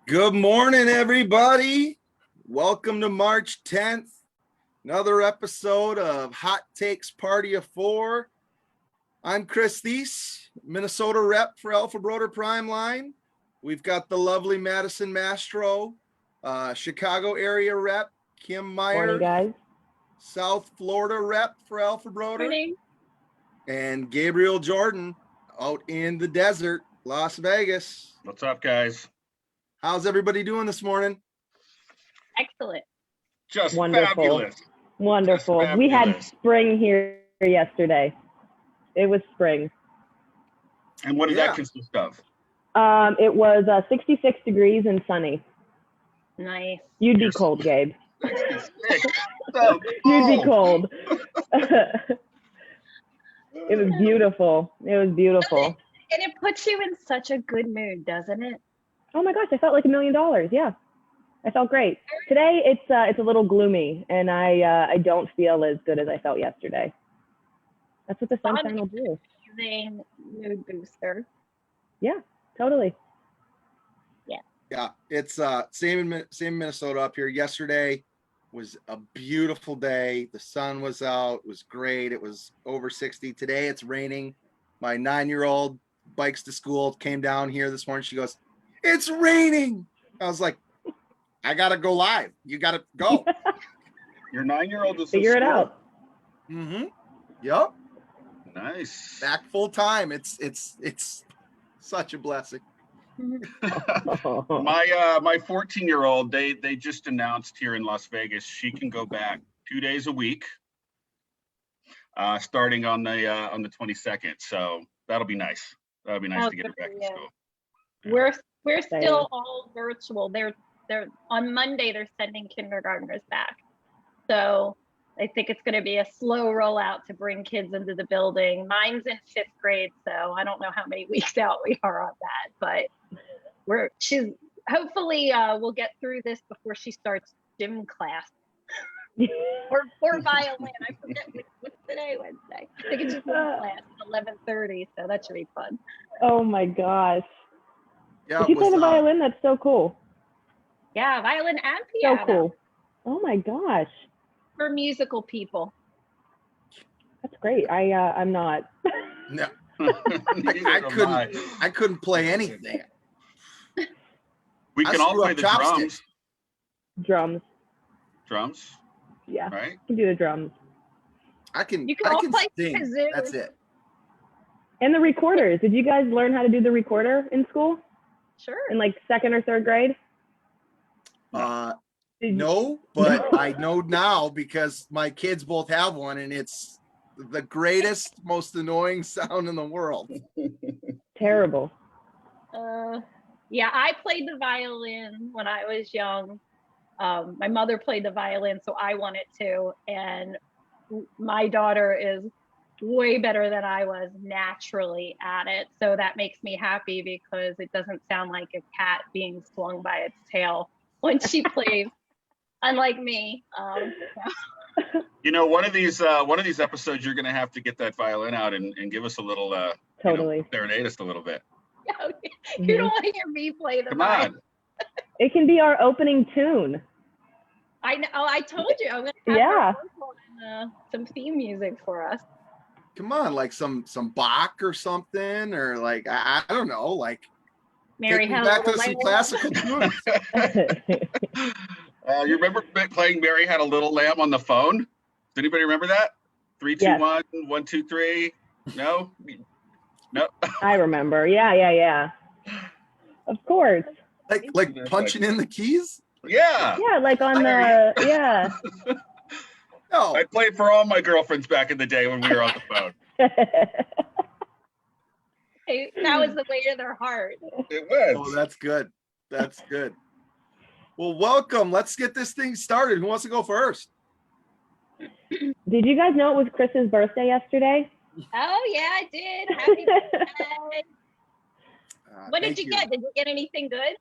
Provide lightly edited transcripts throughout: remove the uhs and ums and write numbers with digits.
Good morning, everybody. Welcome to March 10th. Another episode of Hot Takes Party of Four. I'm Chris Thies, Minnesota rep for Alpha Broder Prime Line. We've got the lovely Madison Mastro, Chicago area rep, Kim Myers. Morning, guys. South Florida rep for Alpha Broder. Morning. And Gabriel Jordan out in the desert, Las Vegas. What's up, guys? How's everybody doing this morning? Excellent. Just Wonderful. fabulous. Wonderful. Just We had fabulous. spring here yesterday. It was spring. And what did Yeah. that consist of? It was 66 degrees and sunny. Nice. You'd be Yes. cold, Gabe. 66. So You'd be cold. cold. It was beautiful. It was beautiful. And it puts you in such a good mood, doesn't it? Oh my gosh, I felt like $1 million. Yeah, I felt great. Today it's a little gloomy, and I don't feel as good as I felt yesterday. That's what the sunshine will do. Amazing mood booster. Yeah, totally. Yeah, it's same in Minnesota up here. Yesterday was a beautiful day. The sun was out. It was great. It was over 60. Today it's raining. My 9-year-old bikes to school, came down here this morning. She goes, "It's raining." I was like, "I gotta go live. You gotta go." Your 9-year-old is Figure it out. Mm-hmm. Yep. Nice. Back full time. It's such a blessing. My 14-year-old, they just announced here in Las Vegas she can go back 2 days a week, starting on the 22nd. So that'll be nice. That'll be nice to get her back to school. Yeah. We're still all virtual. They're on Monday they're sending kindergartners back. So I think it's going to be a slow rollout to bring kids into the building. Mine's in 5th grade, so I don't know how many weeks out we are on that, but she's hopefully we'll get through this before she starts gym class or violin. I forget what's today, Wednesday. I think it's just one class at 11:30, so that should be fun. Oh my gosh. Yeah, Did you play the violin? That's so cool. Yeah, violin and piano. So cool. Oh my gosh. For musical people. That's great. I'm not. No, Neither am I couldn't play anything. We I can all screw play up the chopsticks. Drums. drums. Yeah. Right? I can do the drums. I can all play sing. kazoo. That's it. And the recorders. Did you guys learn how to do the recorder in school? Sure. In like 2nd or 3rd grade? No, but I know now because my kids both have one, and it's the greatest, most annoying sound in the world. Terrible. Yeah, I played the violin when I was young. My mother played the violin, so I wanted to. And my daughter is way better than I was naturally at it. So that makes me happy because it doesn't sound like a cat being swung by its tail when she plays, unlike me. You know, one of these episodes, you're gonna have to get that violin out and give us a little Totally. serenade us a little bit. You don't want to hear me play the Come violin. on. It can be our opening tune. I know. I told you I'm gonna have Yeah. her work on, some theme music for us. Come on, like some Bach or something, or like I don't know, like Mary take me had a back to little some lamb. classical tunes. You remember playing Mary Had a Little Lamb on the phone? Does anybody remember that? 3, 2, Yes. 1, 1, 2, 3. No? No. I remember. Yeah. Of course. like punching in the keys. Yeah. Yeah, like on the, yeah. No, I played for all my girlfriends back in the day when we were on the phone. Hey, that was the way to their heart. It was. oh, that's good. That's good. Well, welcome. Let's get this thing started. Who wants to go first? Did you guys know it was Chris's birthday yesterday? Oh yeah, I did. Happy birthday. What did Thank you get? Did you get anything good?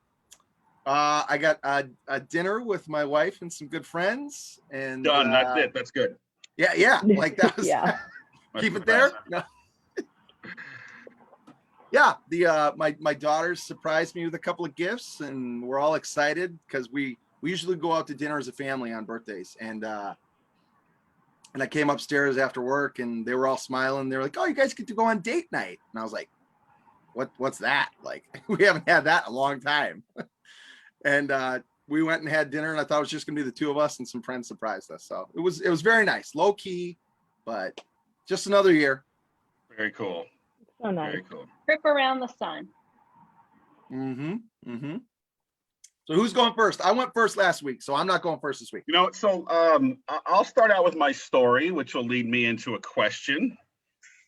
I got a dinner with my wife and some good friends, and Done. That's it. That's good. Yeah, like that was. Yeah. Keep it there. No. Yeah, the my daughters surprised me with a couple of gifts, and we're all excited because we usually go out to dinner as a family on birthdays, and I came upstairs after work and they were all smiling. They're like, "Oh, you guys get to go on date night," and I was like, "What's that?" Like, we haven't had that in a long time. And we went and had dinner, and I thought it was just gonna be the two of us, and some friends surprised us. So it was very nice, low key, but just another year. Very cool. So nice. Very cool. Trip around the sun. Mm-hmm. Mm-hmm. So who's going first? I went first last week, so I'm not going first this week. You know, so I'll start out with my story, which will lead me into a question.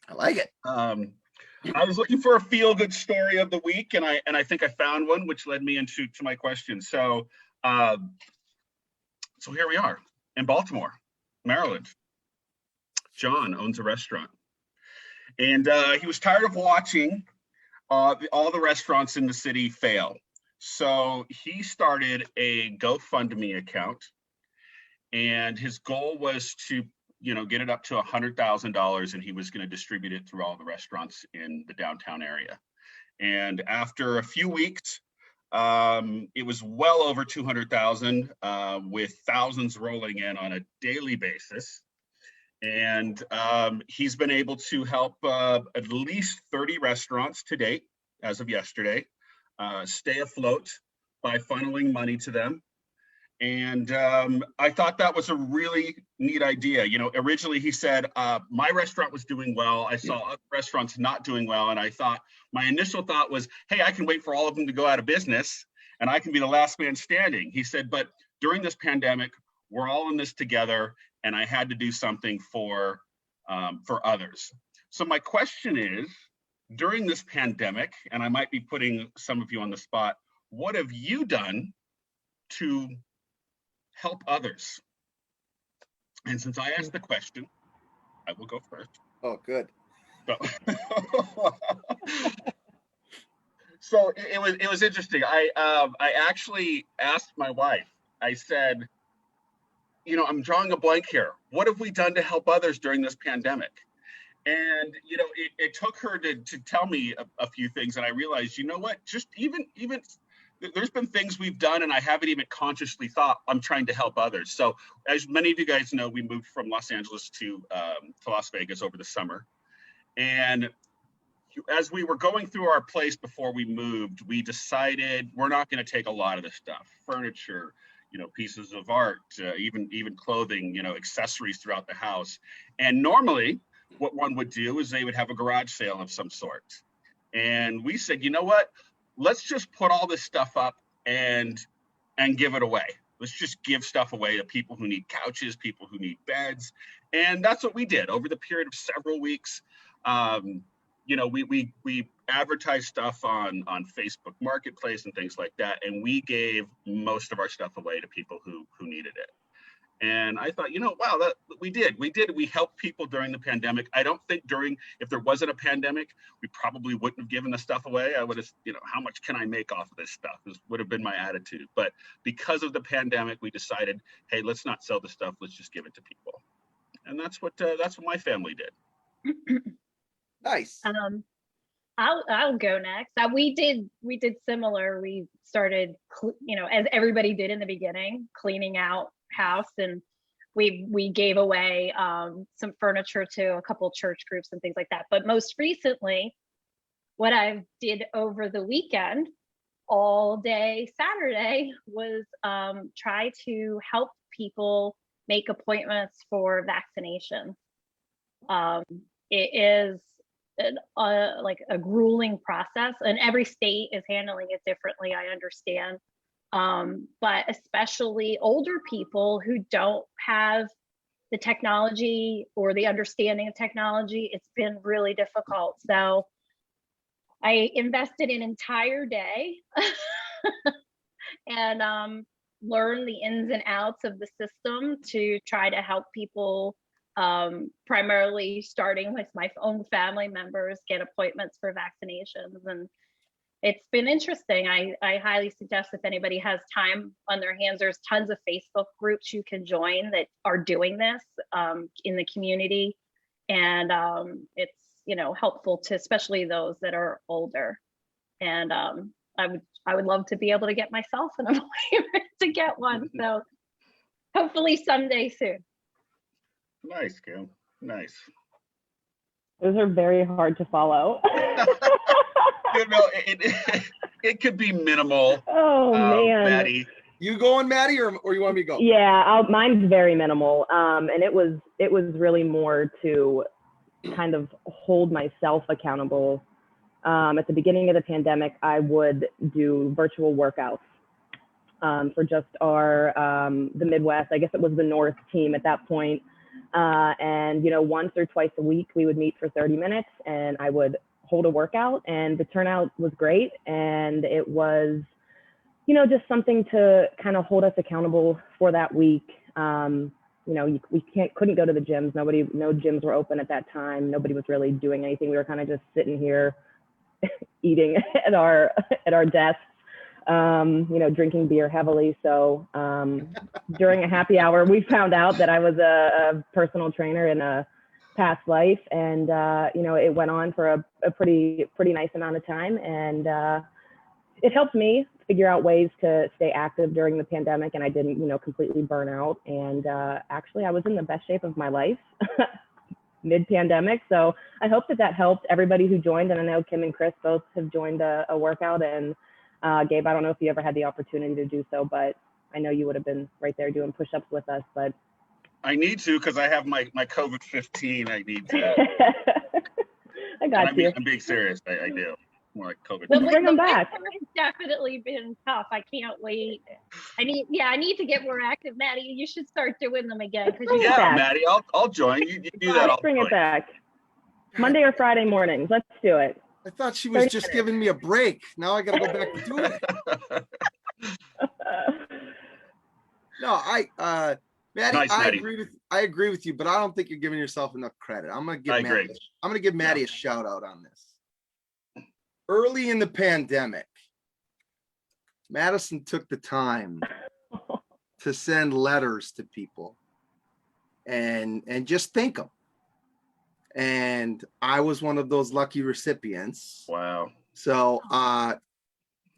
I like it. I was looking for a feel-good story of the week, and I think I found one, which led me into my question. So here we are in Baltimore, Maryland. John owns a restaurant, and he was tired of watching all the restaurants in the city fail. So he started a GoFundMe account, and his goal was to, get it up to $100,000, and he was going to distribute it through all the restaurants in the downtown area. And after a few weeks, it was well over 200,000, with thousands rolling in on a daily basis. And he's been able to help at least 30 restaurants to date, as of yesterday, stay afloat by funneling money to them. And I thought that was a really neat idea. Originally he said, my restaurant was doing well. I saw other restaurants not doing well. And my initial thought was, hey, I can wait for all of them to go out of business and I can be the last man standing. He said, but during this pandemic, we're all in this together, and I had to do something for others. So my question is, during this pandemic, and I might be putting some of you on the spot, what have you done to help others? And since I asked the question, I will go first. Oh, good. So it was interesting. I actually asked my wife. I said, I'm drawing a blank here. What have we done to help others during this pandemic? And it took her to tell me a few things, and I realized, what? Just even there's been things we've done, and I haven't even consciously thought I'm trying to help others. So, as many of you guys know, we moved from Los Angeles to Las Vegas over the summer, and as we were going through our place before we moved, we decided we're not going to take a lot of this stuff, furniture, pieces of art, even clothing, accessories throughout the house. And normally what one would do is they would have a garage sale of some sort. And we said, you know what, let's just put all this stuff up and give it away. Let's just give stuff away to people who need couches, people who need beds. And that's what we did over the period of several weeks. We advertised stuff on Facebook Marketplace and things like that, and we gave most of our stuff away to people who needed it. And I thought, wow, that we did. We helped people during the pandemic. I don't think if there wasn't a pandemic, we probably wouldn't have given the stuff away. I would have, how much can I make off of this stuff? This would have been my attitude. But because of the pandemic, we decided, hey, let's not sell the stuff. Let's just give it to people. And that's what my family did. Nice. I'll go next. We did similar. We started, as everybody did in the beginning, cleaning out house, and we gave away some furniture to a couple church groups and things like that. But most recently, what I did over the weekend, all day Saturday, was try to help people make appointments for vaccination. It is like a grueling process, and every state is handling it differently, I understand. But especially older people who don't have the technology or the understanding of technology, it's been really difficult. So I invested an entire day and learned the ins and outs of the system to try to help people, primarily starting with my own family members, get appointments for vaccinations. And it's been interesting. I highly suggest, if anybody has time on their hands, there's tons of Facebook groups you can join that are doing this in the community. And helpful to especially those that are older. And I would love to be able to get myself an appointment to get one. So hopefully someday soon. Nice, Kim. Nice. Those are very hard to follow. It could be minimal. Oh man, Maddie. You going, Maddie, or you want me to go? Yeah, mine's very minimal. And it was really more to kind of hold myself accountable. At the beginning of the pandemic, I would do virtual workouts for just the Midwest. I guess it was the North team at that point. And once or twice a week, we would meet for 30 minutes, and I would hold a workout, and the turnout was great. And it was, just something to kind of hold us accountable for that week. We couldn't go to the gyms. No gyms were open at that time. Nobody was really doing anything. We were kind of just sitting here eating at our desks, drinking beer heavily. So during a happy hour, we found out that I was a personal trainer in a past life, and it went on for a pretty nice amount of time, and it helped me figure out ways to stay active during the pandemic, and I didn't completely burn out. And actually, I was in the best shape of my life mid-pandemic. So I hope that helped everybody who joined. And I know Kim and Chris both have joined a workout, and Gabe, I don't know if you ever had the opportunity to do so, but I know you would have been right there doing push-ups with us. But I need to, because I have my COVID-15. I need to. I got you. I'm being serious. I do. More like COVID. Well, bring them back. It's definitely been tough. I can't wait. I need to get more active, Maddie. You should start doing them again. Yeah, Maddie, I'll join. You do that. I'll bring it back. Monday or Friday mornings. Let's do it. I thought she was just giving me a break. Now I got to go back to doing it. No, Maddie, Nice, Maddie. I agree with you, but I don't think you're giving yourself enough credit. I'm gonna give Maddie a shout out on this. Early in the pandemic, Madison took the time to send letters to people and just thank them. And I was one of those lucky recipients. Wow. So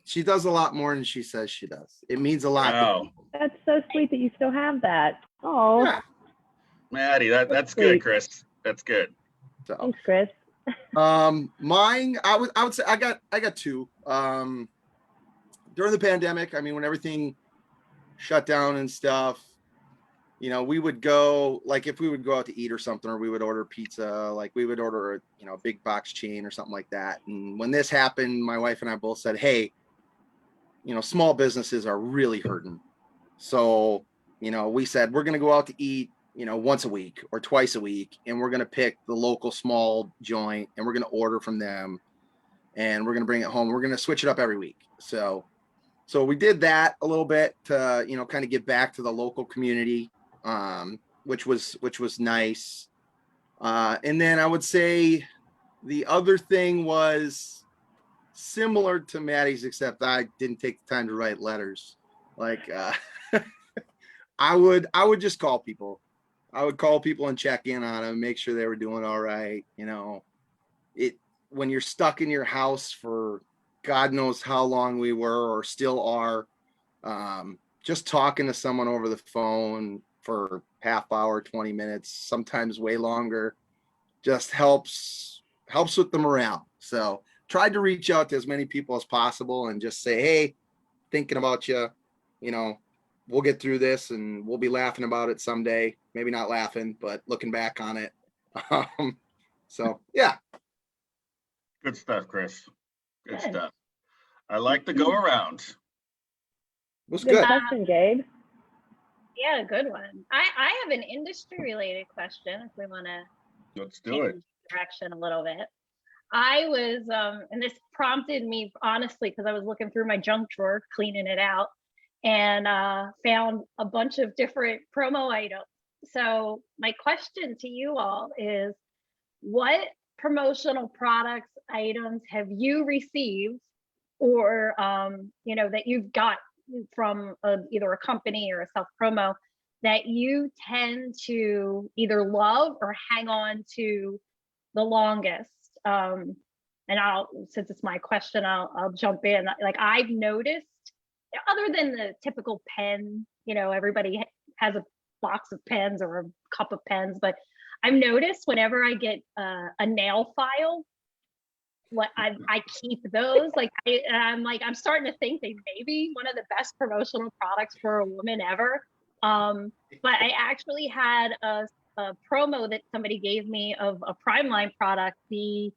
she does a lot more than she says she does. It means a lot. Wow. That's so sweet that you still have that. Oh, yeah. Maddie, that's good, Chris. That's good. So, thanks, Chris. Mine, I would say I got two. During the pandemic, I mean, when everything shut down and stuff, we would go, like if we would go out to eat or something, or we would order pizza, like we would order a big box chain or something like that. And when this happened, my wife and I both said, hey, small businesses are really hurting. So, we said, we're going to go out to eat, once a week or twice a week, and we're going to pick the local small joint, and we're going to order from them, and we're going to bring it home. We're going to switch it up every week. So we did that a little bit to, kind of give back to the local community, which was nice. And then I would say the other thing was similar to Maddie's, except I didn't take the time to write letters. Like, I would just call people. I would call people and check in on them, make sure they were doing all right. When you're stuck in your house for God knows how long we were or still are, just talking to someone over the phone for half hour, 20 minutes, sometimes way longer, just helps with the morale. So tried to reach out to as many people as possible and just say, hey, thinking about you, we'll get through this and we'll be laughing about it someday. Maybe not laughing, but looking back on it. So yeah. Good stuff, Chris. Good stuff. I like the go around. It was good. Good question, Gabe. Yeah, good one. I have an industry related question if we want to Let's do it. Direction a little bit. I was and this prompted me honestly because I was looking through my junk drawer, cleaning it out, and found a bunch of different promo items. So my question to you all is, what promotional products, items have you received or that you've got from either a company or a self promo that you tend to either love or hang on to the longest. And since it's my question, I'll jump in. Like, I've noticed, other than the typical pen, everybody has a box of pens or a cup of pens, but I've noticed whenever I get a nail file, what I keep those. Like, I'm starting to think they may be one of the best promotional products for a woman ever. But I actually had a promo that somebody gave me of a Primeline product, the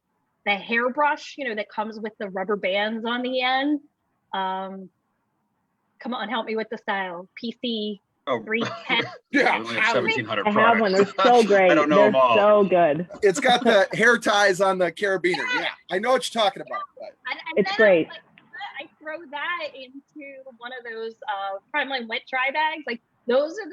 hairbrush, that comes with the rubber bands on the end. Come on, help me with the style. PC 310. Yeah, I only have 1,700 I products. have one. They're so great. I don't know They're them all. so good. It's got the hair ties on the carabiner. Yeah, I know what you're talking about. But And It's then great. I throw that into one of those Primeline wet dry bags. Like, those are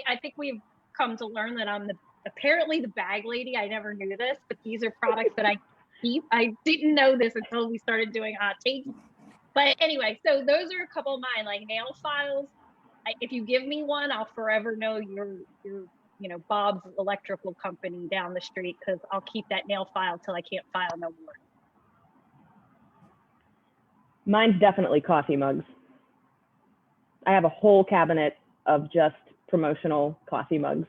I think we've come to learn that I'm apparently the bag lady. I never knew this, but these are products that I keep. I didn't know this until we started doing hot takes. But anyway, so those are a couple of mine, like nail files. If you give me one, I'll forever know you're Bob's electrical company down the street, because I'll keep that nail file till I can't file no more. Mine's definitely coffee mugs. I have a whole cabinet of just promotional coffee mugs.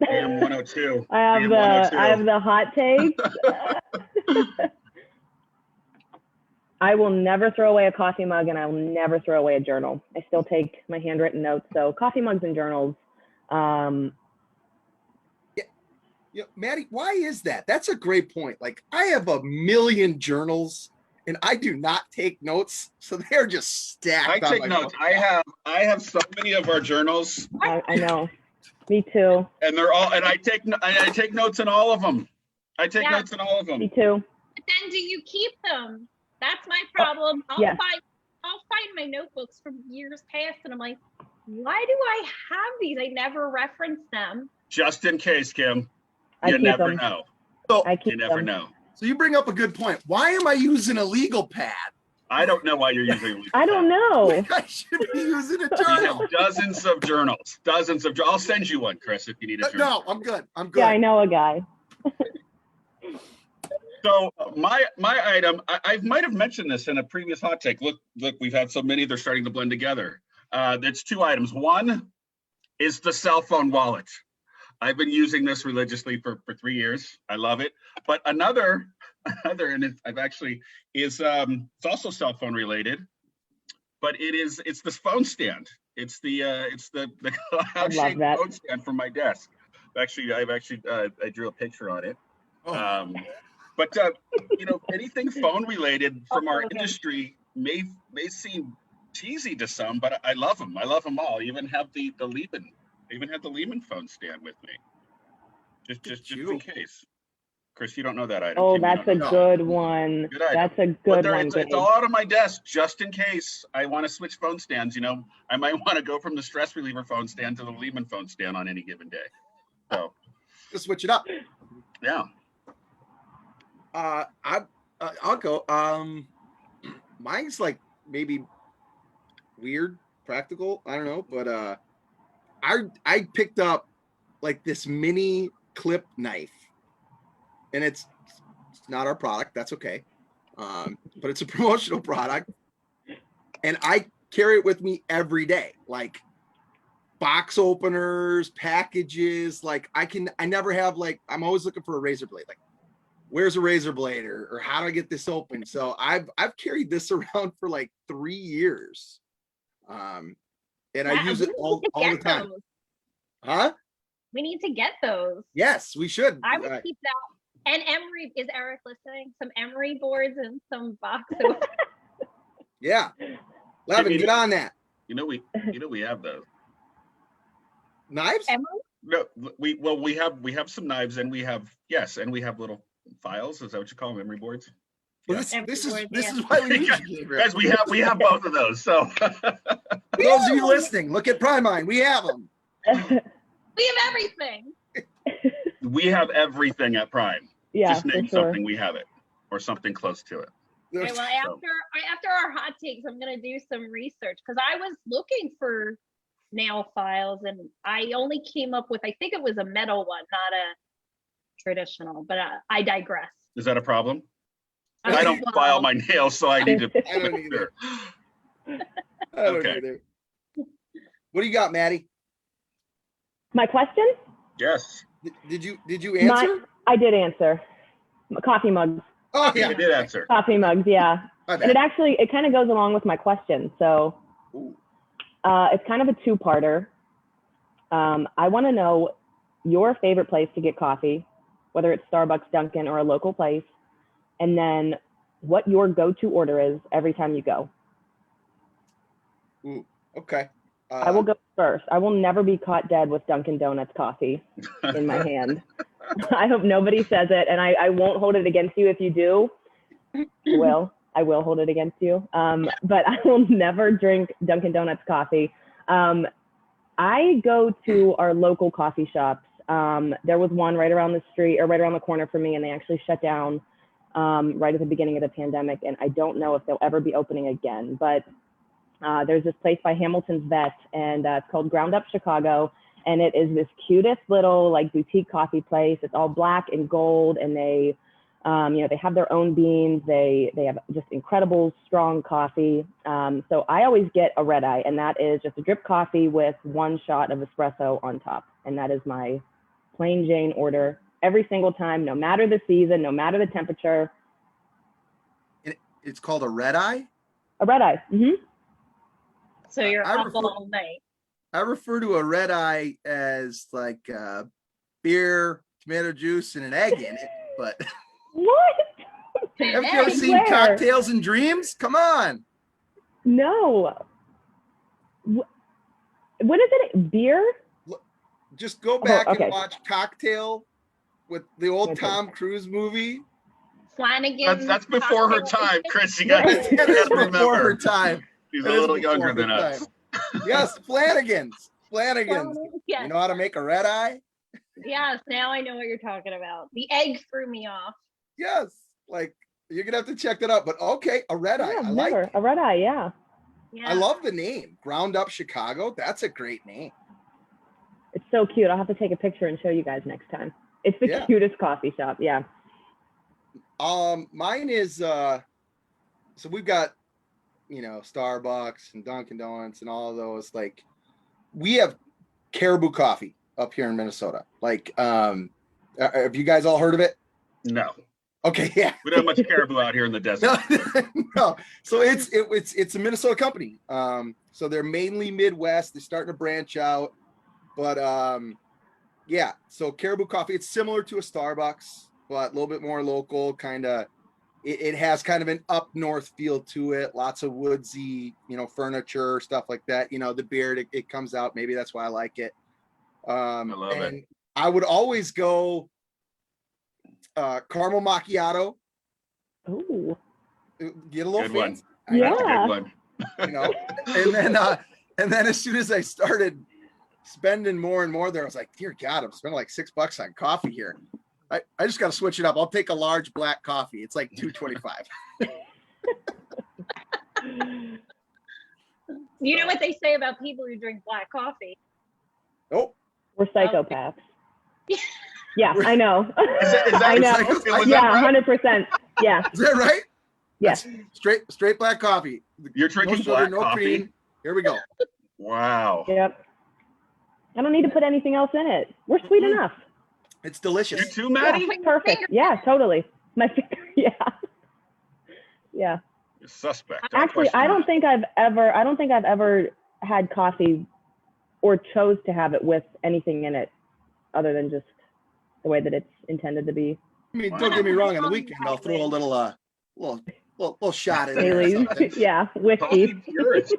AM 102. I have AM the 102. I have the hot takes. I will never throw away a coffee mug, and I will never throw away a journal. I still take my handwritten notes. So coffee mugs and journals. Yeah, Maddie, why is that? That's a great point. Like, I have a million journals and I do not take notes, so they're just stacked. I take notes. I have so many of our journals. I know. Me too. And they're all, and I take notes in all of them. I take notes in all of them. Me too. But then, do you keep them? That's my problem. I'll find my notebooks from years past, and I'm like, why do I have these? I never reference them. Just in case, Kim. You never know. So you never know. So you bring up a good point. Why am I using a legal pad? I don't know why you're using a legal I don't know. I should be using a We journal. have dozens of journals. I'll send you one, Chris, if you need a journal. No, I'm good. I'm good. Yeah, I know a guy. So my item, I might have mentioned this in a previous hot take. Look, we've had so many, they're starting to blend together. It's two items. One is the cell phone wallet. I've been using this religiously for 3 years. I love it. But another, and it's also cell phone related, but it's this phone stand. It's the cloud-shaped phone stand from my desk. I drew a picture on it. Oh. But anything phone related from our industry may seem cheesy to some, but I love them. I love them all. I even have the Lehman. I even had the Lehman phone stand with me, just in case. Chris, you don't know that item. Oh, Kim, that's a good one. Good item. That's a good one. It's all out of my desk, just in case I want to switch phone stands. I might want to go from the stress reliever phone stand to the Lehman phone stand on any given day. So just switch it up. Yeah. I'll go. Mine's like maybe weird, practical. I don't know, but I picked up like this mini clip knife, and it's not our product. That's okay, but it's a promotional product, and I carry it with me every day. Like box openers, packages. Like I never have I'm always looking for a razor blade. Like, where's a razor blade, or how do I get this open? So I've carried this around for like 3 years. And I use it all the time. Those. Huh? We need to get those. Yes, we should. I would keep that. And emery, is Eric listening? Some emery boards and some box. Yeah. Levin, get on that. We have those. Knives? Emery? No, we have some knives, and we have little files. Is that what you call them, memory boards? Well, this is why we use it. Guys, we have both of those. So for those of you listening, look at Primine. We have them. We have everything. We have everything at Prime. Yeah, just name something, we have it, or something close to it. Okay, well, after our hot takes, I'm gonna do some research, because I was looking for nail files, and I only came up with, I think it was a metal one, traditional, but I digress. Is that a problem? I don't Well, file my nails, so I need to. I don't either. I don't Okay. either. What do you got, Maddie? My question? Yes. Did you answer? I did answer. Coffee mugs. Oh Yeah, yeah. I did answer. Coffee mugs, yeah. My And bad. it kind of goes along with my question. So Ooh. it's kind of a two-parter. I want to know your favorite place to get coffee, whether it's Starbucks, Dunkin', or a local place, and then what your go-to order is every time you go. Ooh. Okay. I will go first. I will never be caught dead with Dunkin' Donuts coffee in my hand. I hope nobody says it, and I won't hold it against you if you do. I will hold it against you. But I will never drink Dunkin' Donuts coffee. I go to our local coffee shops. There was one right around the street or right around the corner for me, and they actually shut down right at the beginning of the pandemic. And I don't know if they'll ever be opening again. But there's this place by Hamilton's Vet, and it's called Ground Up Chicago. And it is this cutest little like boutique coffee place. It's all black and gold, and they they have their own beans. They have just incredible, strong coffee. So I always get a red eye, and that is just a drip coffee with one shot of espresso on top. And that is my plain Jane order every single time, no matter the season, no matter the temperature. It's called a red eye. A red eye. Mm-hmm. So you're I up refer- all night. I refer to a red eye as like beer, tomato juice, and an egg in it. But What? haven't you ever Egg? seen Where? Cocktails and Dreams? Come on. No. What is it? Beer? Just go back okay. and watch Cocktail with the old Okay. Tom Cruise movie. Flanagan. That's before her time, Chris. You got Right. to It is before her remember. time. She's It a is little before younger her than us. time. Yes, Flanagan's. You Yes. know how to make a red eye? Yes, now I know what you're talking about. The egg threw me off. Yes. Like you're gonna have to check that out. But okay, a red eye. Yeah, I like never. it. A red eye, yeah. Yeah. I love the name. Ground Up Chicago. That's a great name. It's so cute. I'll have to take a picture and show you guys next time. It's the Yeah. cutest coffee shop. Yeah. Mine is so we've got Starbucks and Dunkin' Donuts and all of those. Like we have Caribou Coffee up here in Minnesota. Like have you guys all heard of it? No, Okay, yeah. we don't have much caribou out here in the desert. No, no. So it's a Minnesota company. So they're mainly Midwest. They're starting to branch out, but yeah. So Caribou Coffee, it's similar to a Starbucks, but a little bit more local. Kind of, it has kind of an up north feel to it. Lots of woodsy, furniture, stuff like that. The beard, it comes out. Maybe that's why I like it. I love it. I would always go caramel macchiato. Ooh. Get a little Good one. fancy. Yeah. That's a good one. And then as soon as I started spending more and more there, I was like, dear God, I'm spending like $6 on coffee here. I just got to switch it up. I'll take a large black coffee. It's like $2.25. You know what they say about people who drink black coffee? Oh, We're psychopaths. Yeah. Yeah, I know. Is that I know. psycho- is Yeah, that right? 100%. Yeah. is that right? Yes. That's straight black coffee. You're drinking No sugar, black no coffee? cream. Here we go. Wow. Yep. I don't need to put anything else in it. We're sweet Mhm. enough. It's delicious. You too, Maddie? Yeah, perfect. Yeah, totally. My finger. Yeah. Yeah. You're suspect. No Actually, question I don't about think I've ever had coffee or chose to have it with anything in it other than just the way that it's intended to be. I mean, don't get me wrong. On the weekend, I'll throw a little shot in there. Or Baileys. something. Yeah, it. whiskey. Coffee purist.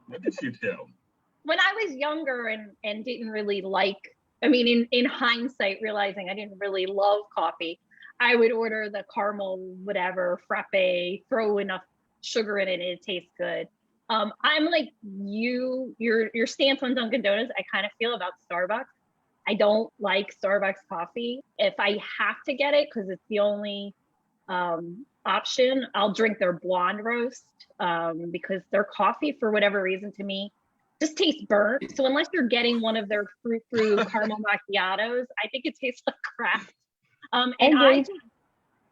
What did you do? When I was younger and didn't really in hindsight, realizing I didn't really love coffee, I would order the caramel, whatever, frappe, throw enough sugar in it, and it tastes good. I'm like your stance on Dunkin' Donuts, I kind of feel about Starbucks. I don't like Starbucks coffee. If I have to get it, because it's the only option, I'll drink their blonde roast because their coffee, for whatever reason, to me, just tastes burnt. So unless you're getting one of their fruit caramel macchiatos, I think it tastes like crap. And Angry.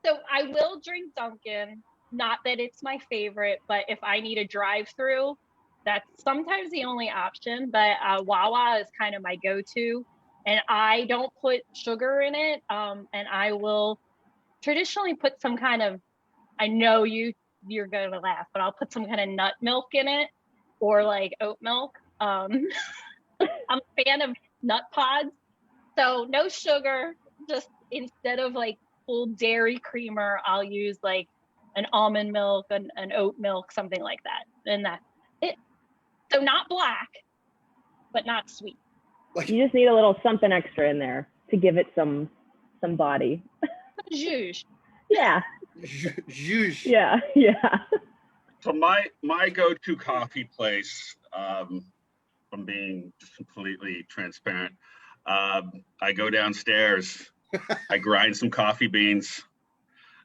so I will drink Dunkin'. Not that it's my favorite, but if I need a drive-through, that's sometimes the only option. But Wawa is kind of my go-to, and I don't put sugar in it. And I will traditionally put some kind of, I know you're gonna laugh, but I'll put some kind of nut milk in it, or like oat milk. I'm a fan of nut pods, so no sugar. Just instead of like full dairy creamer, I'll use like an almond milk, an oat milk, something like that, and that's it. So not black, but not sweet. You just need a little something extra in there to give it some body. Zhuzh. Yeah. Zhuzh. Yeah. Yeah. So my go-to coffee place, from being just completely transparent, I go downstairs, I grind some coffee beans,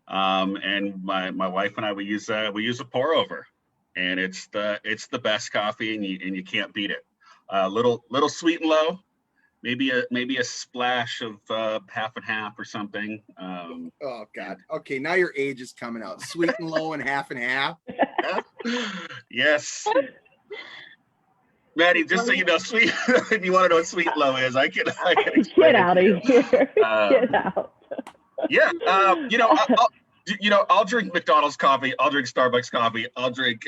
and my wife and I we use a pour over, and it's the best coffee, and you can't beat it. Little sweet and low, maybe a splash of half and half or something. Oh God. Okay, now your age is coming out. Sweet and low and half and half. Yes. Maddie, just so you know, sweet. If you want to know what sweet and low is, I can explain Get it out to of you. here. Get out. Yeah, I'll drink McDonald's coffee. I'll drink Starbucks coffee. I'll drink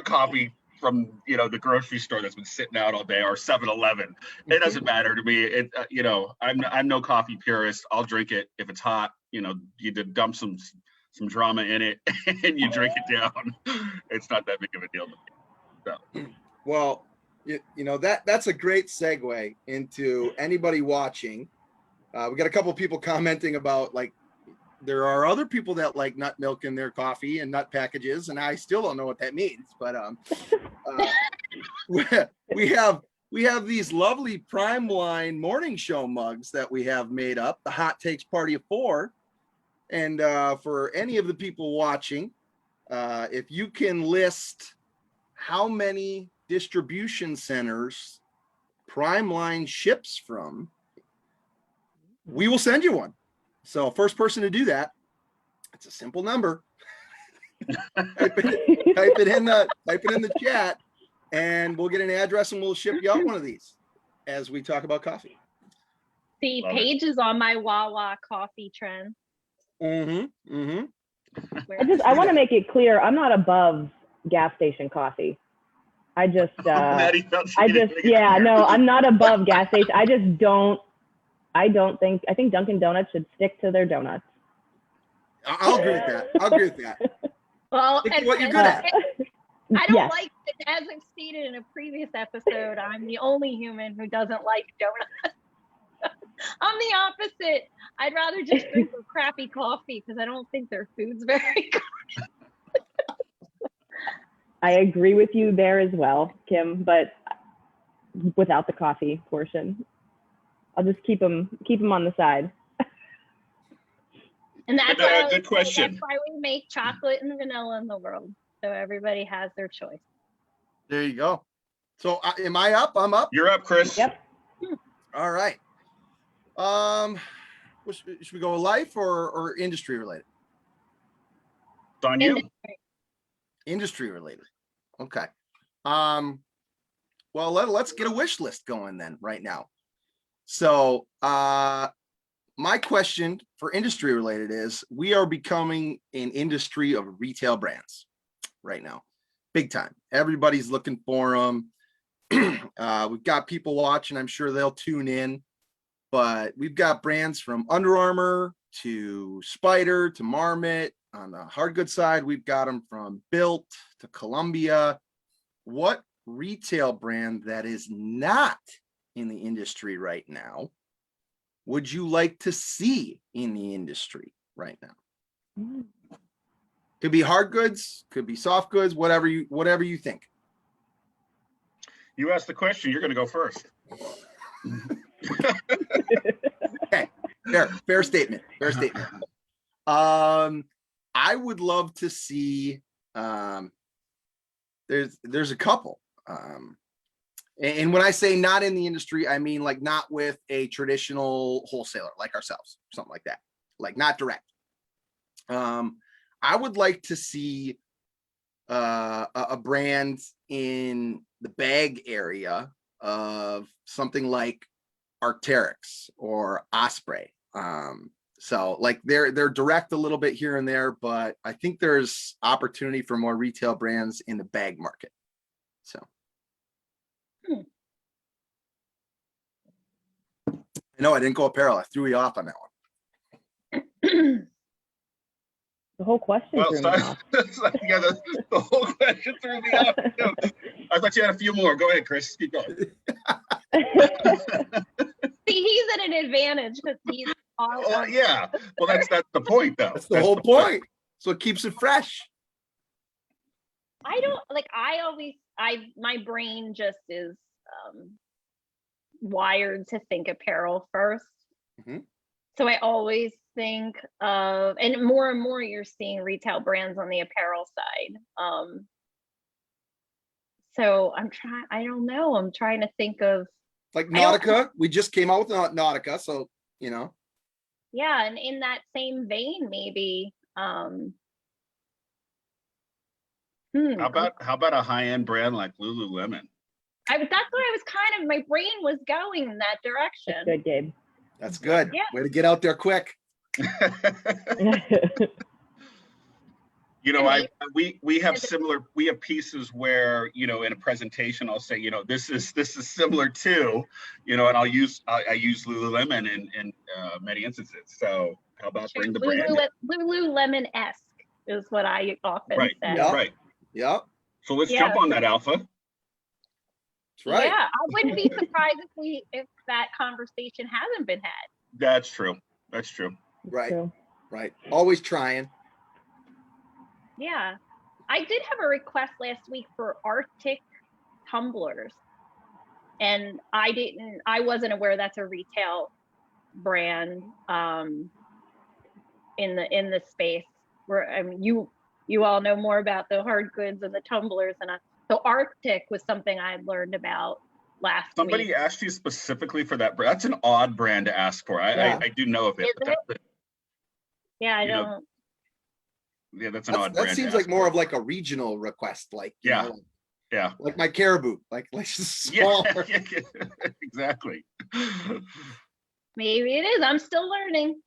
coffee from the grocery store that's been sitting out all day, or 7-Eleven. It doesn't matter to me. I'm no coffee purist. I'll drink it if it's hot. You dump some drama in it and you drink it down. It's not that big of a deal to me. So. Well, that's a great segue into anybody watching. We got a couple of people commenting about, like, there are other people that like nut milk in their coffee and nut packages, and I still don't know what that means. But we have these lovely Prime Line morning show mugs that we have made up, the Hot Takes Party of 4. And for any of the people watching, if you can list how many distribution centers Prime Line ships from, we will send you one. So first person to do that, it's a simple number. type it in the chat, and we'll get an address and we'll ship you out one of these as we talk about coffee. See, Paige is on my Wawa coffee trend. Mm-hmm. Mm-hmm. I want to make it clear, I'm not above gas station coffee. I'm not above gas station. I think Dunkin' Donuts should stick to their donuts. I'll agree with that. Well, and what you're good at. I don't like it. As I've stated in a previous episode, I'm the only human who doesn't like donuts. I'm the opposite. I'd rather just drink a crappy coffee because I don't think their food's very good. I agree with you there as well, Kim, but without the coffee portion. I'll just keep them on the side. And that's good question. That's why we make chocolate and vanilla in the world, so everybody has their choice. There you go. So am I up? I'm up. You're up, Chris. Yep. All right. Should we go life or industry related? It's on you. Industry related. Okay. Well, let's get a wish list going then right now. So my question for industry related is, we are becoming an industry of retail brands right now, big time. Everybody's looking for them. We've got people watching. I'm sure they'll tune in, but we've got brands from Under Armour to Spider to Marmot. On the hard goods side, we've got them from Built to Columbia. What retail brand that is not in the industry right now would you like to see in the industry right now? Could be hard goods, could be soft goods, whatever you think. You asked the question, you're going to go first. Okay, fair statement. I would love to see, there's a couple, And when I say not in the industry, I mean like not with a traditional wholesaler like ourselves, something like that, like not direct. I would like to see a brand in the bag area of something like Arc'teryx or Osprey. So like they're direct a little bit here and there, but I think there's opportunity for more retail brands in the bag market. So. No, I didn't go apparel. I threw you off on that one. The whole question threw me off. Yeah, the whole question threw me off. No, I thought you had a few more. Go ahead, Chris. Keep going. See, he's at an advantage because he's all yeah. Well, that's the point, though. That's the whole point. So it keeps it fresh. I don't like. My brain just is wired to think apparel first. Mm-hmm. So I always think of, and more you're seeing retail brands on the apparel side. So I don't know. I'm trying to think of like Nautica. We just came out with Nautica. So, you know. Yeah. And in that same vein, maybe, how about a high-end brand like Lululemon? That's where I was my brain was going in that direction. That's good, Gabe. That's good. Yeah. Way to get out there quick. You know, we have pieces where, you know, in a presentation, I'll say, you know, this is similar to, you know, and I use Lululemon in many instances. So how about bring the brand? Lululemon-esque is what I often say. Yep. Right. Yep. So let's jump on that, Alpha. That's right. Yeah, I wouldn't be surprised if that conversation hasn't been had. That's true. That's true. Right. Right. Always trying. Yeah. I did have a request last week for Arctic tumblers. And I wasn't aware that's a retail brand in the space where you all know more about the hard goods and the tumblers so Arctic was something I had learned about last week. Somebody asked you specifically for that brand. That's an odd brand to ask for. I do know of it. Yeah, I don't. Yeah, that's an odd brand. That seems like more of like a regional request, like you know, like my caribou, like small. Yeah, exactly. Maybe it is. I'm still learning.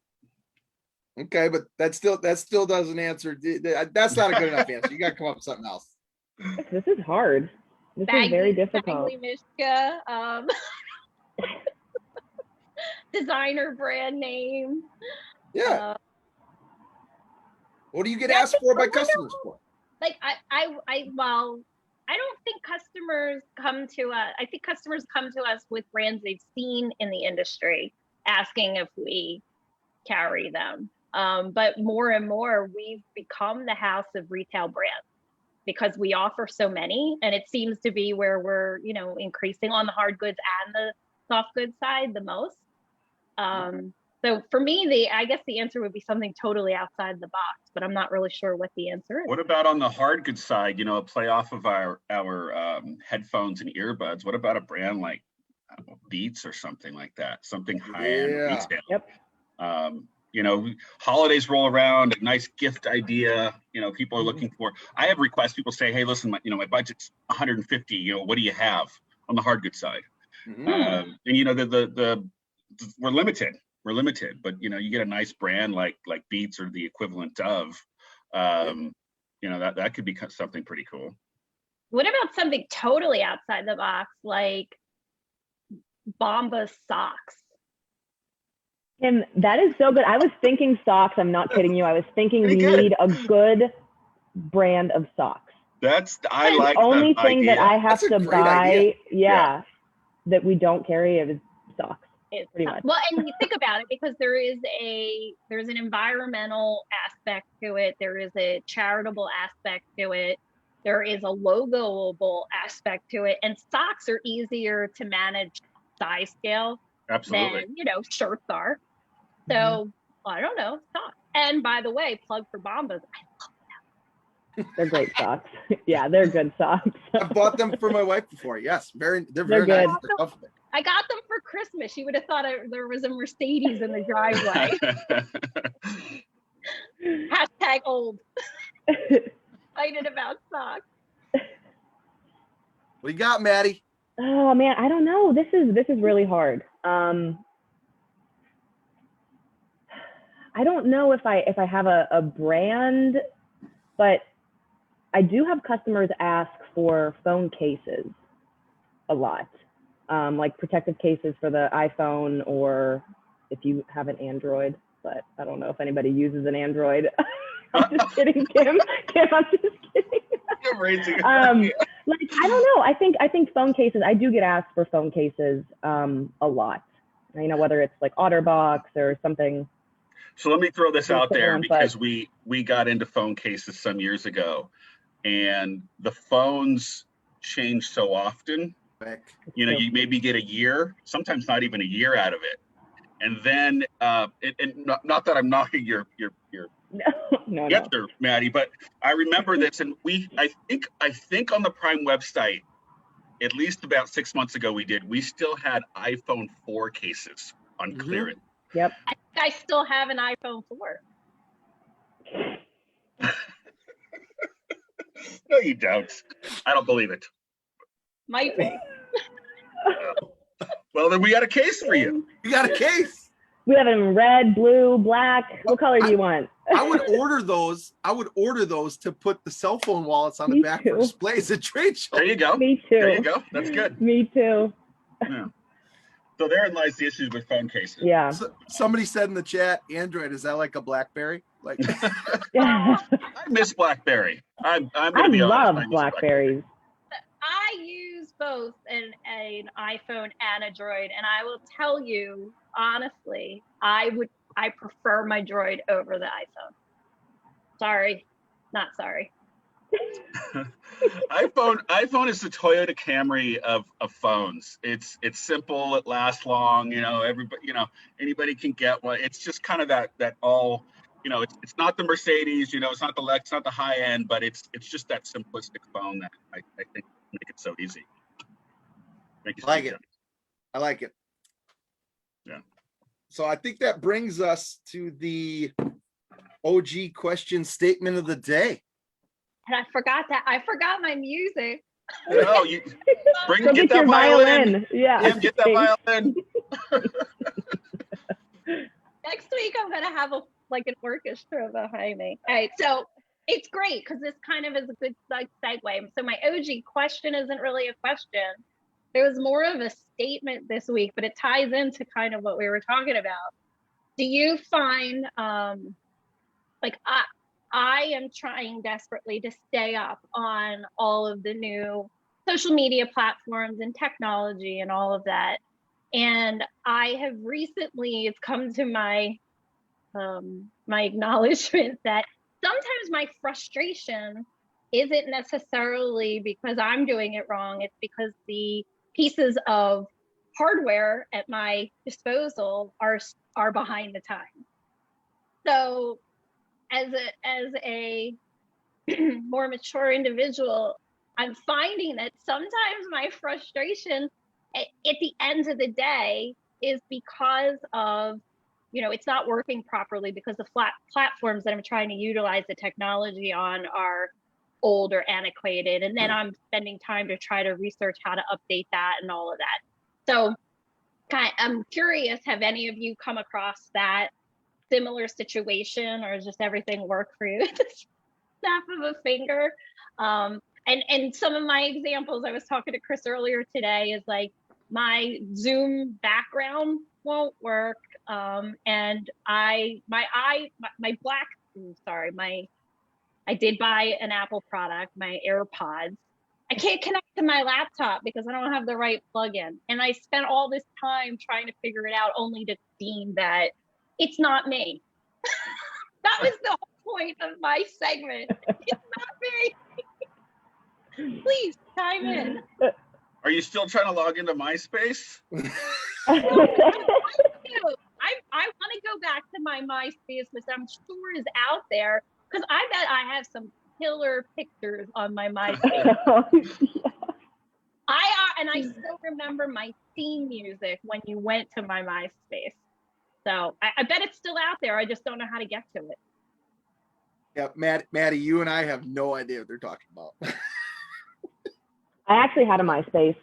Okay, but that still doesn't answer. That's not a good enough answer. You got to come up with something else. This is hard. This is very difficult. Mishka, designer brand name. Yeah. What do you get asked for by customers for? Like I don't think customers come to us. I think customers come to us with brands they've seen in the industry, asking if we carry them. But more and more, we've become the house of retail brands because we offer so many, and it seems to be where we're, you know, increasing on the hard goods and the soft goods side the most. So for me, I guess the answer would be something totally outside the box, but I'm not really sure what the answer is. What about on the hard goods side? You know, a play off of our headphones and earbuds. What about a brand like Beats or something like that? Something high-end retail. Yep. You know, holidays roll around, a nice gift idea, you know, people are looking for. I have requests, people say, hey, listen, my budget's 150, you know, what do you have on the hard goods side? And, you know, we're limited, but, you know, you get a nice brand like Beats or the equivalent of, you know, that could be something pretty cool. What about something totally outside the box, like Bomba socks? Tim, that is so good. I was thinking socks. I'm not kidding you. I was thinking we need a good brand of socks. I like the only that thing idea. that I have to buy, that we don't carry is socks. Pretty much. Well, and you think about it, because there's an environmental aspect to it. There is a charitable aspect to it. There is a logoable aspect to it, and socks are easier to manage size scale than, you know, shirts are. So I don't know, socks. And by the way, plug for Bombas. I love them. They're great socks. Yeah, they're good socks. I've bought them for my wife before. Yes, they're They're very good. nice. They're comfortable. I got them for Christmas. She would have thought there was a Mercedes in the driveway. Hashtag old. Excited about socks. What you got, Maddie? Oh man, I don't know. This is really hard. I don't know if I have a brand, but I do have customers ask for phone cases a lot, like protective cases for the iPhone, or if you have an Android. But I don't know if anybody uses an Android. I'm just kidding, Kim. Kim, I'm just kidding. You're raising Like, I don't know. I think phone cases, I do get asked for phone cases a lot. You know, whether it's like OtterBox or something. So let me throw this out there, Different, but- because we got into phone cases some years ago, and the phones change so often. You know, you maybe get a year, sometimes not even a year out of it. And then, not that I'm knocking your No. answer, Maddie, but I remember this, and I think on the Prime website, at least about 6 months ago, we still had iPhone 4 cases on clearance. Yep. I still have an iPhone 4. No, you don't. I don't believe it. Might be. Well, then we got a case for you. You got a case. We have them in red, blue, black. What color do you want? I would order those. I would order those to put the cell phone wallets on the Me back too. for displays at trade shows. There you go. Me too. There you go. That's good. Me too. Yeah. So therein lies the issues with phone cases. Yeah. Somebody said in the chat, Android, is that like a BlackBerry? Like, Yeah. I miss BlackBerry. I'm I gonna be honest. love I miss Blackberries. I use both an iPhone and a Droid, and I will tell you honestly, I prefer my Droid over the iPhone. Sorry, not sorry. iPhone is the Toyota Camry of phones. It's simple, it lasts long, you know, anybody can get one. It's just kind of that all, you know, it's not the Mercedes, you know, it's not the Lex, not the high end, but it's just that simplistic phone that I think make it so easy. like it. I like it. Yeah. So I think that brings us to the OG question statement of the day. And I forgot my music. No, you Go get that your violin. Yeah. Yeah, get that violin. Next week I'm gonna have an orchestra behind me. All right, so it's great because this kind of is a good segue. So my OG question isn't really a question. There was more of a statement this week, but it ties into kind of what we were talking about. Do you find I am trying desperately to stay up on all of the new social media platforms and technology and all of that. And I have recently, it's come to my acknowledgement that sometimes my frustration isn't necessarily because I'm doing it wrong. It's because the pieces of hardware at my disposal are behind the times. So as a more mature individual, I'm finding that sometimes my frustration at the end of the day is because of, you know, it's not working properly because the platforms that I'm trying to utilize the technology on are old or antiquated. And then I'm spending time to try to research how to update that and all of that. So I'm curious, have any of you come across that similar situation, or just everything work for you at the snap of a finger? And some of my examples, I was talking to Chris earlier today, is like my Zoom background won't work. And I did buy an Apple product, my AirPods. I can't connect to my laptop because I don't have the right plugin. And I spent all this time trying to figure it out, only to deem that it's not me. That was the whole point of my segment. It's not me. Please chime in. Are you still trying to log into MySpace? I want to go back to my MySpace, which I'm sure is out there, because I bet I have some killer pictures on my MySpace. I still remember my theme music when you went to my MySpace. So I bet it's still out there. I just don't know how to get to it. Yeah, Maddie, you and I have no idea what they're talking about. I actually had a MySpace.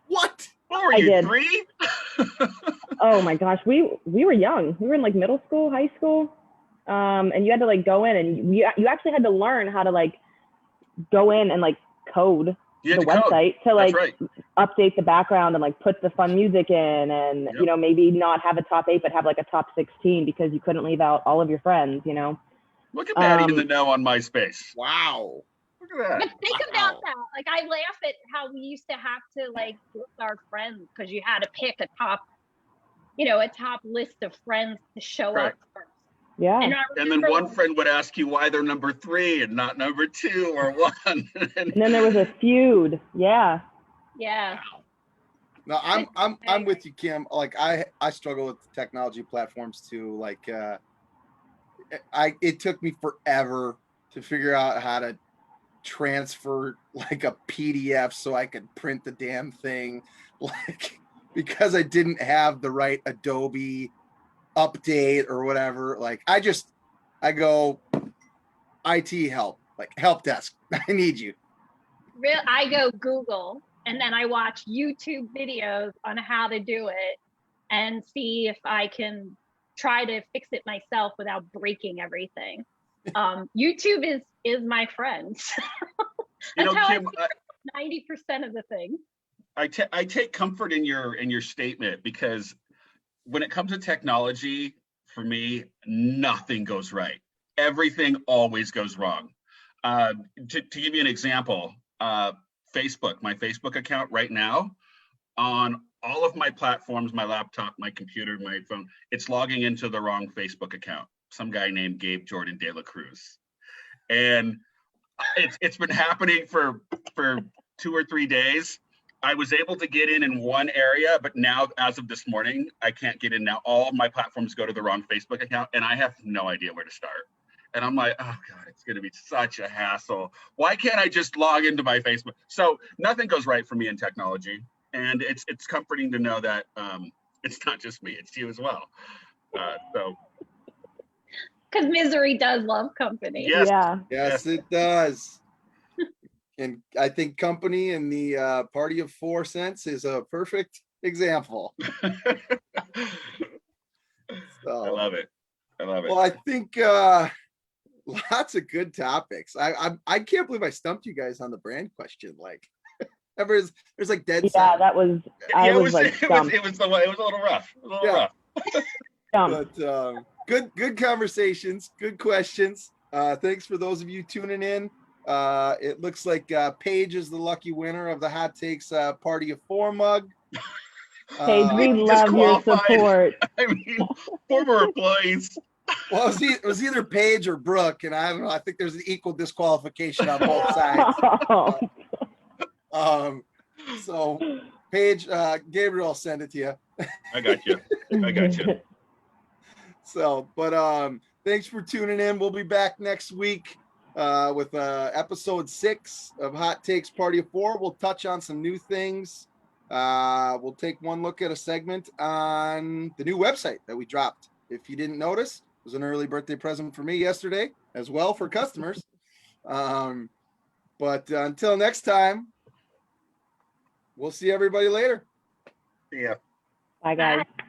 What? What were I you, did. 3? Oh my gosh, we were young. We were in like middle school, high school, and you had to like go in and you actually had to learn how to like go in and like code You had the to code. website to like That's right. update the background and like put the fun music in, and Yep. you know, maybe not have a top 8 but have like a top 16 because you couldn't leave out all of your friends, you know. Look at Maddie in the know on MySpace. Wow. Look at that. But think about that. Like, I laugh at how we used to have to like with our friends because you had to pick a top list of friends to show Right. up first. Yeah. And And then one friend would ask you why they're number 3 and not number 2 or 1. And then there was a feud. Yeah. Yeah. No, I'm with you, Kim. Like I struggle with technology platforms too. Like it took me forever to figure out how to transfer like a PDF so I could print the damn thing, like because I didn't have the right Adobe update or whatever. Like I go IT help, like help desk. I need you. I go Google and then I watch YouTube videos on how to do it and see if I can try to fix it myself without breaking everything. YouTube is my friend. You know, That's how Kim, I 90% of the thing. I take comfort in your statement, because when it comes to technology, for me, nothing goes right. Everything always goes wrong. To give you an example, Facebook, my Facebook account right now, on all of my platforms, my laptop, my computer, my phone, it's logging into the wrong Facebook account. Some guy named Gabe Jordan De La Cruz. And it's been happening for 2 or 3 days. I was able to get in one area, but now as of this morning, I can't get in now. All of my platforms go to the wrong Facebook account and I have no idea where to start. And I'm like, oh God, it's going to be such a hassle. Why can't I just log into my Facebook? So nothing goes right for me in technology. And it's comforting to know that it's not just me, it's you as well. So. Because misery does love company. Yes. Yeah. Yes, it does. And I think company in the Party of 4 sense is a perfect example. So, I love it. well, I think lots of good topics. I can't believe I stumped you guys on the brand question. Like, there's like dead Yeah, silence. that was I was like stumped. It was a little rough. Rough. Stumped. But good conversations, good questions. Thanks for those of you tuning in. It looks like Paige is the lucky winner of the Hot Takes Party of 4 mug. Paige, we love your support. I mean, former employees. Well, it was either Paige or Brooke, and I don't know. I think there's an equal disqualification on both sides. So Paige, Gabriel, I'll send it to you. I got you. So, but thanks for tuning in. We'll be back next week with episode 6 of Hot Takes Party of 4. We'll touch on some new things. We'll take one look at a segment on the new website that we dropped. If you didn't notice, it was an early birthday present for me yesterday as well for customers. But until next time, we'll see everybody later. Yeah. Bye, guys. Bye.